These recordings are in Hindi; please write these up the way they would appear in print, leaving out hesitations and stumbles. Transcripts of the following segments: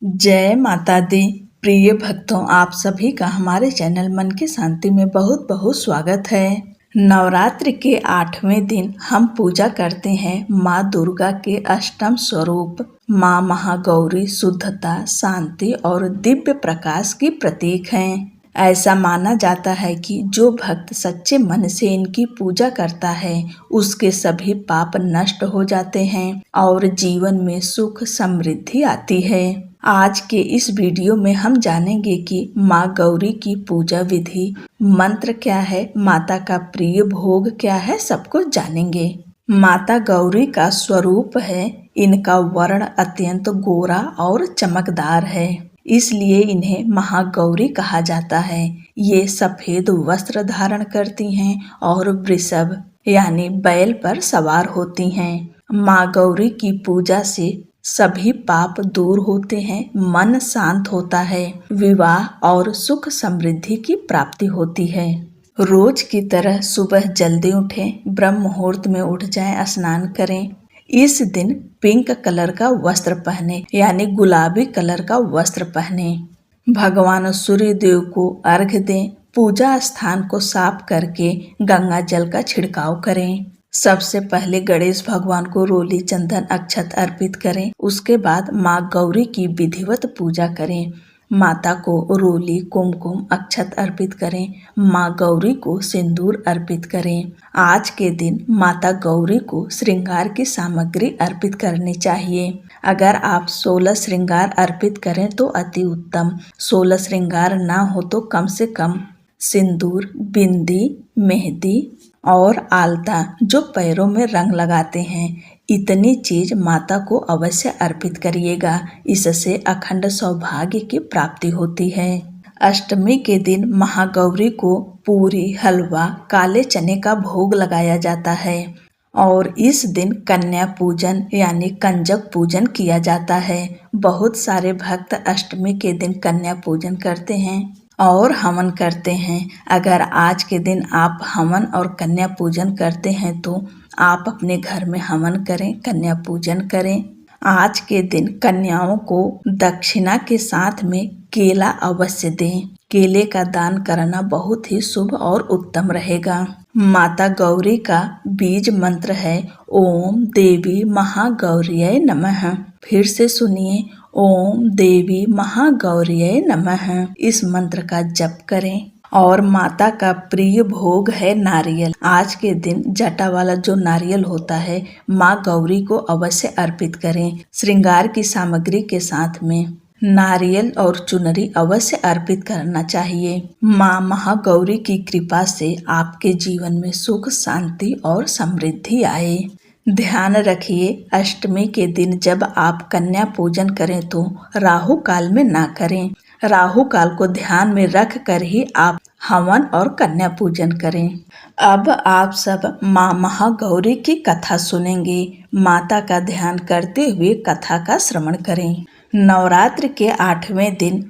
जय माता दी। प्रिय भक्तों, आप सभी का हमारे चैनल मन की शांति में बहुत बहुत स्वागत है। नवरात्रि के 8वें दिन हम पूजा करते हैं माँ दुर्गा के अष्टम स्वरूप। माँ महागौरी शुद्धता, शांति और दिव्य प्रकाश की प्रतीक हैं। ऐसा माना जाता है कि जो भक्त सच्चे मन से इनकी पूजा करता है उसके सभी पाप नष्ट हो जाते हैं और जीवन में सुख समृद्धि आती है। आज के इस वीडियो में हम जानेंगे कि माँ गौरी की पूजा विधि, मंत्र क्या है, माता का प्रिय भोग क्या है, सब कुछ जानेंगे। माता गौरी का स्वरूप है, इनका वर्ण अत्यंत गोरा और चमकदार है, इसलिए इन्हें महागौरी कहा जाता है। ये सफेद वस्त्र धारण करती हैं और वृषभ यानी बैल पर सवार होती हैं। माँ गौरी की पूजा से सभी पाप दूर होते हैं, मन शांत होता है, विवाह और सुख समृद्धि की प्राप्ति होती है। रोज की तरह सुबह जल्दी उठें, ब्रह्म मुहूर्त में उठ जाएं, स्नान करें। इस दिन पिंक कलर का वस्त्र पहने यानी गुलाबी कलर का वस्त्र पहने। भगवान सूर्य देव को अर्घ्य दें। पूजा स्थान को साफ करके गंगा जल का छिड़काव करें। सबसे पहले गणेश भगवान को रोली, चंदन, अक्षत अर्पित करें। उसके बाद माँ गौरी की विधिवत पूजा करें। माता को रोली, कुमकुम, अक्षत अर्पित करें। माँ गौरी को सिंदूर अर्पित करें। आज के दिन माता गौरी को श्रृंगार की सामग्री अर्पित करनी चाहिए। अगर आप 16 श्रृंगार अर्पित करें तो अति उत्तम। 16 श्रृंगार ना हो तो कम से कम सिंदूर, बिंदी, मेहंदी और आलता, जो पैरों में रंग लगाते हैं, इतनी चीज माता को अवश्य अर्पित करिएगा। इससे अखंड सौभाग्य की प्राप्ति होती है। अष्टमी के दिन महागौरी को पूरी, हलवा, काले चने का भोग लगाया जाता है और इस दिन कन्या पूजन यानी कंजक पूजन किया जाता है। बहुत सारे भक्त अष्टमी के दिन कन्या पूजन करते हैं और हवन करते हैं। अगर आज के दिन आप हवन और कन्या पूजन करते हैं तो आप अपने घर में हवन करें, कन्या पूजन करें। आज के दिन कन्याओं को दक्षिणा के साथ में केला अवश्य दें। केले का दान करना बहुत ही शुभ और उत्तम रहेगा। माता गौरी का बीज मंत्र है ओम देवी महागौरिये नमः। फिर से सुनिए, ओम देवी महागौरिये नमः। इस मंत्र का जप करें। और माता का प्रिय भोग है नारियल। आज के दिन जटा वाला जो नारियल होता है, माँ गौरी को अवश्य अर्पित करें। श्रृंगार की सामग्री के साथ में नारियल और चुनरी अवश्य अर्पित करना चाहिए। माँ महागौरी की कृपा से आपके जीवन में सुख, शांति और समृद्धि आए। ध्यान रखिए, अष्टमी के दिन जब आप कन्या पूजन करें तो राहु काल में ना करें। राहु काल को ध्यान में रख कर ही आप हवन और कन्या पूजन करें। अब आप सब माँ महागौरी की कथा सुनेंगे। माता का ध्यान करते हुए कथा का श्रवण करें। नवरात्रि के 8वें दिन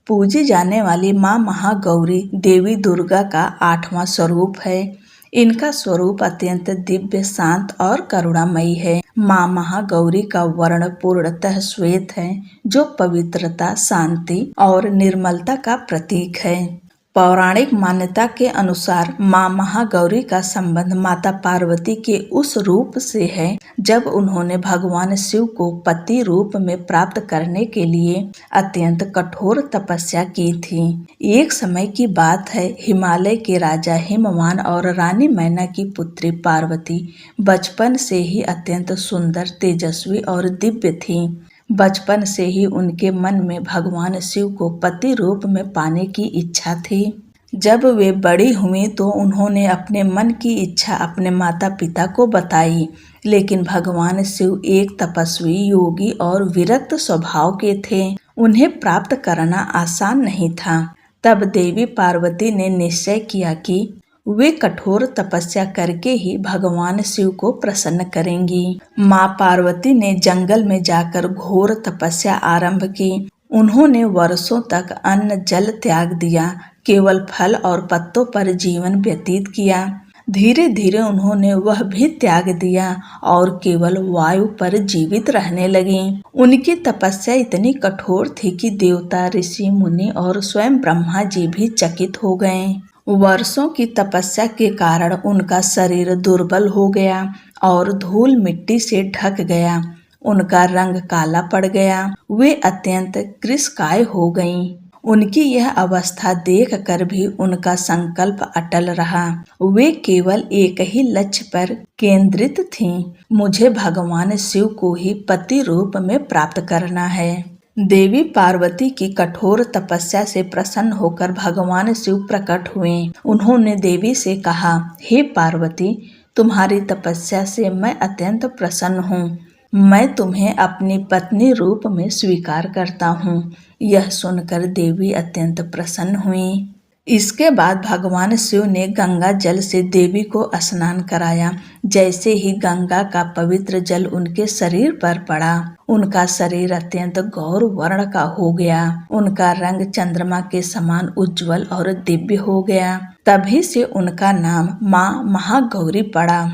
पूजी जाने वाली माँ महागौरी देवी दुर्गा का 8वां स्वरूप है। इनका स्वरूप अत्यंत दिव्य, शांत और करुणामयी है। माँ महागौरी का वर्ण पूर्णतः श्वेत है, जो पवित्रता, शांति और निर्मलता का प्रतीक है। पौराणिक मान्यता के अनुसार माँ महागौरी का संबंध माता पार्वती के उस रूप से है जब उन्होंने भगवान शिव को पति रूप में प्राप्त करने के लिए अत्यंत कठोर तपस्या की थी। एक समय की बात है, हिमालय के राजा हिमवान और रानी मैना की पुत्री पार्वती बचपन से ही अत्यंत सुंदर, तेजस्वी और दिव्य थी। बचपन से ही उनके मन में भगवान शिव को पति रूप में पाने की इच्छा थी। जब वे बड़ी हुई तो उन्होंने अपने मन की इच्छा अपने माता पिता को बताई, लेकिन भगवान शिव एक तपस्वी, योगी और विरक्त स्वभाव के थे। उन्हें प्राप्त करना आसान नहीं था। तब देवी पार्वती ने निश्चय किया कि वे कठोर तपस्या करके ही भगवान शिव को प्रसन्न करेंगी। माँ पार्वती ने जंगल में जाकर घोर तपस्या आरंभ की। उन्होंने वर्षों तक अन्न जल त्याग दिया, केवल फल और पत्तों पर जीवन व्यतीत किया। धीरे धीरे उन्होंने वह भी त्याग दिया और केवल वायु पर जीवित रहने लगी। उनकी तपस्या इतनी कठोर थी कि देवता, ऋषि, मुनि और स्वयं ब्रह्मा जी भी चकित हो गए। वर्षों की तपस्या के कारण उनका शरीर दुर्बल हो गया और धूल मिट्टी से ढक गया। उनका रंग काला पड़ गया। वे अत्यंत कृशकाय हो गईं। उनकी यह अवस्था देखकर भी उनका संकल्प अटल रहा। वे केवल एक ही लक्ष्य पर केंद्रित थीं, मुझे भगवान शिव को ही पति रूप में प्राप्त करना है। देवी पार्वती की कठोर तपस्या से प्रसन्न होकर भगवान शिव प्रकट हुए। उन्होंने देवी से कहा, हे पार्वती, तुम्हारी तपस्या से मैं अत्यंत प्रसन्न हूँ। मैं तुम्हें अपनी पत्नी रूप में स्वीकार करता हूँ। यह सुनकर देवी अत्यंत प्रसन्न हुई। इसके बाद भगवान शिव ने गंगा जल से देवी को स्नान कराया। जैसे ही गंगा का पवित्र जल उनके शरीर पर पड़ा, उनका शरीर अत्यंत गौर वर्ण का हो गया। उनका रंग चंद्रमा के समान उज्जवल और दिव्य हो गया। तभी से उनका नाम माँ महागौरी पड़ा।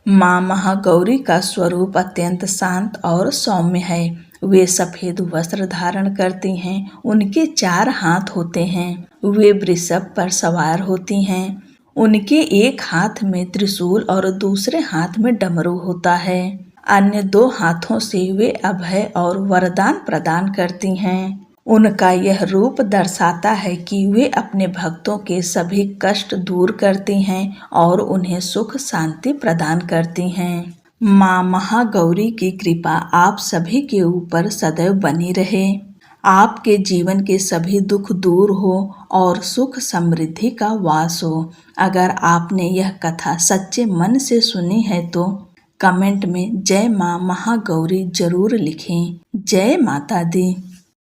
माँ महागौरी का स्वरूप अत्यंत शांत और सौम्य है। वे सफेद वस्त्र धारण करती हैं। उनके 4 हाथ होते हैं। वे वृषभ पर सवार होती हैं। उनके एक हाथ में त्रिशूल और दूसरे हाथ में डमरू होता है। अन्य 2 हाथों से वे अभय और वरदान प्रदान करती हैं। उनका यह रूप दर्शाता है कि वे अपने भक्तों के सभी कष्ट दूर करती हैं और उन्हें सुख शांति प्रदान करती हैं। माँ महागौरी की कृपा आप सभी के ऊपर सदैव बनी रहे। आपके जीवन के सभी दुख दूर हो और सुख समृद्धि का वास हो। अगर आपने यह कथा सच्चे मन से सुनी है तो कमेंट में जय माँ महागौरी जरूर लिखें। जय माता दी।